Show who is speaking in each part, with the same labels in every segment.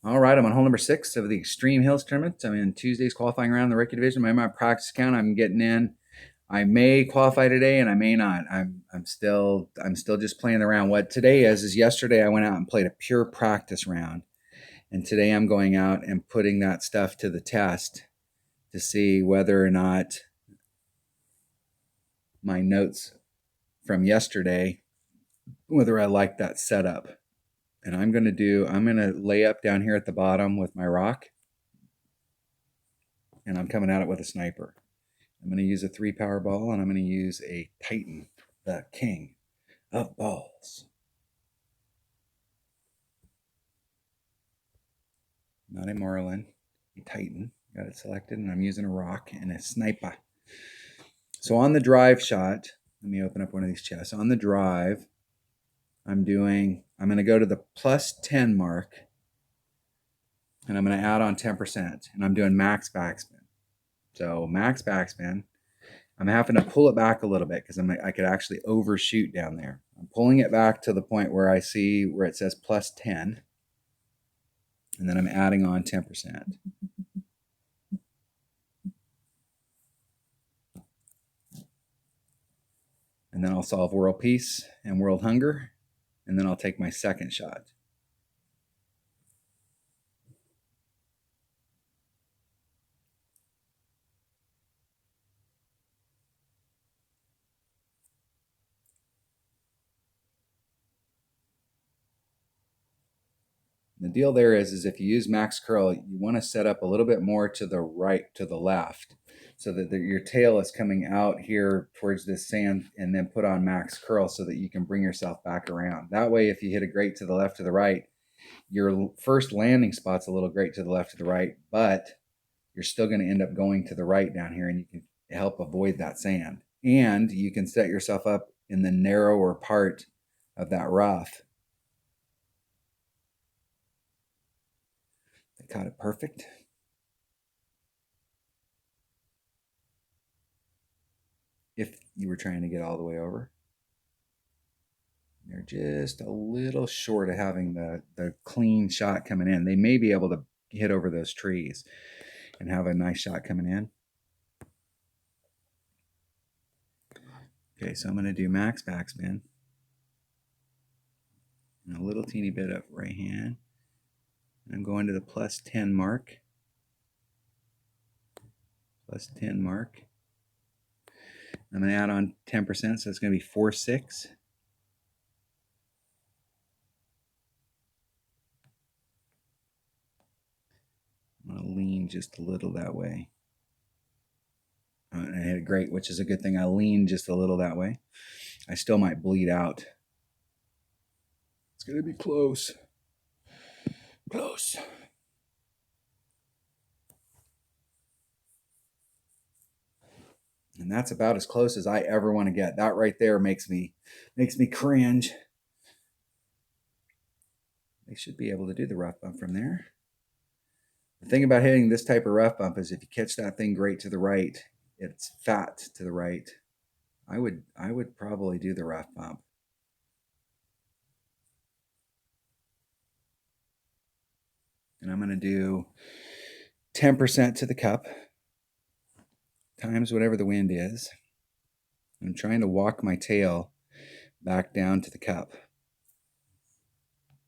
Speaker 1: All right, I'm on hole number 6 of the Extreme Hills tournament. I'm in Tuesday's qualifying round in the Rookie Division. My practice count, I'm getting in. I may qualify today, and I may not. I'm still just playing the round. What today is yesterday I went out and played a pure practice round, and today I'm going out and putting that stuff to the test to see whether or not my notes from yesterday, whether I like that setup. And I'm going to lay up down here at the bottom with my rock, and I'm coming at it with a sniper. I'm going to use a 3 power ball, and I'm going to use a Titan, the king of balls. Not a Marlin, a Titan. Got it selected, and I'm using a rock and a sniper. So on the drive shot, let me open up one of these chests. On the drive, I'm going to go to the plus 10 mark, and I'm going to add on 10%, and I'm doing max backspin. So max backspin, I'm having to pull it back a little bit because I could actually overshoot down there. I'm pulling it back to the point where I see where it says plus 10, and then I'm adding on 10%. And then I'll solve World Peace and World Hunger, and then I'll take my second shot. The deal there is if you use max curl, you want to set up a little bit more to the right, to the left, so that your tail is coming out here towards this sand, and then put on max curl so that you can bring yourself back around. That way, if you hit a grate to the left or the right, your first landing spot's a little grate to the left or the right, but you're still going to end up going to the right down here, and you can help avoid that sand. And you can set yourself up in the narrower part of that rough. I caught it perfect. If you were trying to get all the way over. They're just a little short of having the clean shot coming in. They may be able to hit over those trees and have a nice shot coming in. Okay, so I'm going to do max backspin. And a little teeny bit of right hand. I'm going to the plus 10 mark. Plus 10 mark. I'm going to add on 10%, so it's going to be 4-6. I'm going to lean just a little that way. I hit a great, which is a good thing. I lean just a little that way. I still might bleed out. It's going to be close. Close. And that's about as close as I ever want to get. That right there makes me cringe. They should be able to do the rough bump from there. The thing about hitting this type of rough bump is if you catch that thing great to the right, it's fat to the right. I would probably do the rough bump. And I'm going to do 10% to the cup times whatever the wind is. I'm trying to walk my tail back down to the cup.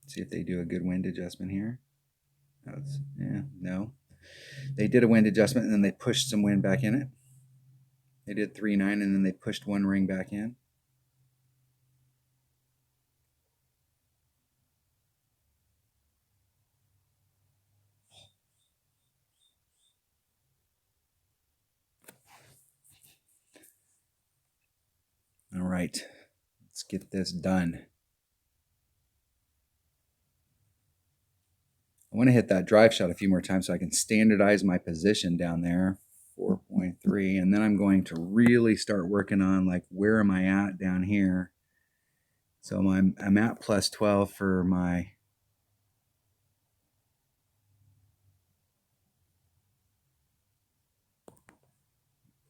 Speaker 1: See if they do a good wind adjustment here. Yeah, no. They did a wind adjustment, and then they pushed some wind back in it. They did 3-9, and then they pushed one ring back in. All right, let's get this done. I want to hit that drive shot a few more times so I can standardize my position down there, 4.3, and then I'm going to really start working on like where am I at down here. So I'm at plus 12 for my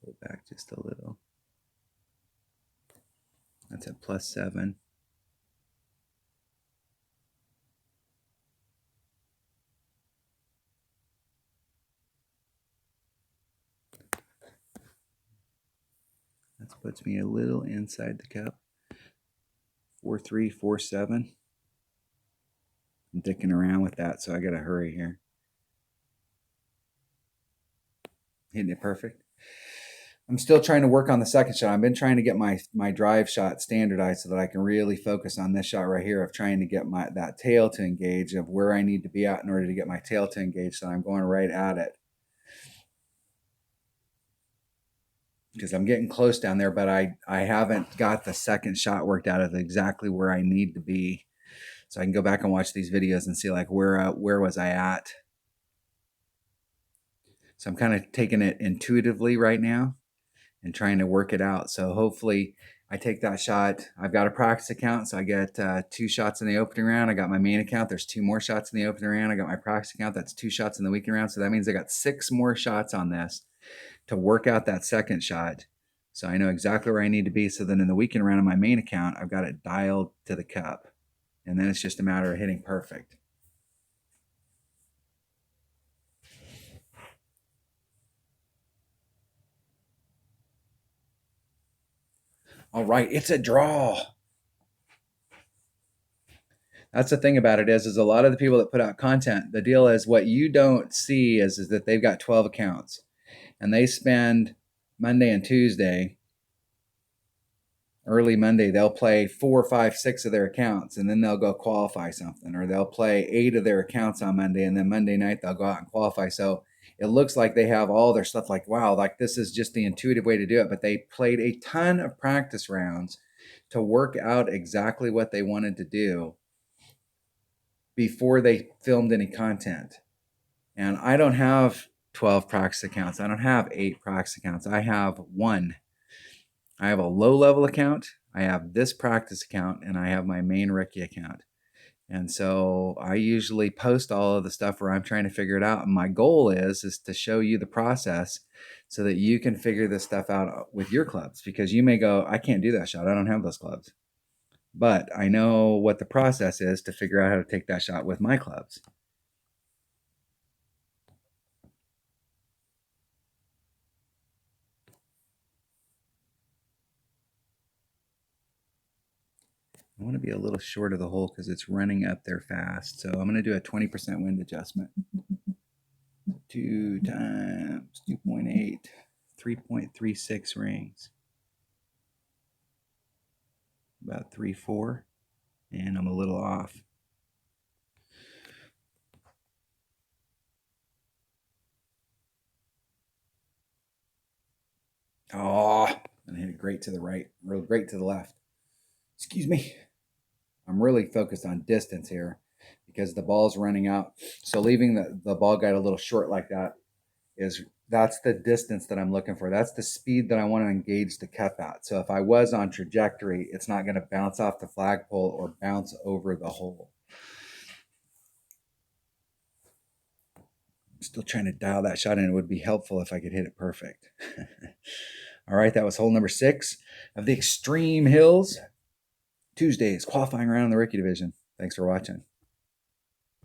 Speaker 1: pull back just a little. That's at plus 7. That puts me a little inside the cup. 4.3, 4.7. I'm dicking around with that, so I got to hurry here. Hitting it perfect. I'm still trying to work on the second shot. I've been trying to get my drive shot standardized so that I can really focus on this shot right here of trying to get that tail to engage, of where I need to be at in order to get my tail to engage, so I'm going right at it. Because I'm getting close down there, but I haven't got the second shot worked out of exactly where I need to be. So I can go back and watch these videos and see like where was I at. So I'm kind of taking it intuitively right now and trying to work it out. So hopefully I take that shot. I've got a practice account, so I get 2 shots in the opening round. I got my main account. There's 2 more shots in the opening round. I got my practice account. That's 2 shots in the weekend round. So that means I got 6 more shots on this to work out that second shot. So I know exactly where I need to be. So then in the weekend round of my main account, I've got it dialed to the cup. And then it's just a matter of hitting perfect. All right, it's a draw. That's the thing about it is a lot of the people that put out content, the deal is what you don't see is that they've got 12 accounts and they spend Monday and Tuesday, early Monday, they'll play 4, 5, 6 of their accounts and then they'll go qualify something, or they'll play 8 of their accounts on Monday and then Monday night they'll go out and qualify. So it looks like they have all their stuff like, wow, like this is just the intuitive way to do it. But they played a ton of practice rounds to work out exactly what they wanted to do before they filmed any content. And I don't have 12 practice accounts. I don't have 8 practice accounts. I have 1. I have a low-level account. I have this practice account, and I have my main rookie account. And so I usually post all of the stuff where I'm trying to figure it out. And my goal is to show you the process so that you can figure this stuff out with your clubs, because you may go, I can't do that shot. I don't have those clubs. But I know what the process is to figure out how to take that shot with my clubs. I want to be a little short of the hole because it's running up there fast. So I'm going to do a 20% wind adjustment. 2 times 2.8, 3.36 rings. About 3.4. And I'm a little off. Oh, and I hit it great to the right, or great to the left. Excuse me. I'm really focused on distance here because the ball's running out. So leaving the ball guide a little short like that that's the distance that I'm looking for. That's the speed that I want to engage the cup at. So if I was on trajectory, it's not going to bounce off the flagpole or bounce over the hole. I'm still trying to dial that shot in. It would be helpful if I could hit it perfect. All right, that was hole number 6 of the Extreme Hills Tuesdays qualifying round in the rookie division. Thanks for watching.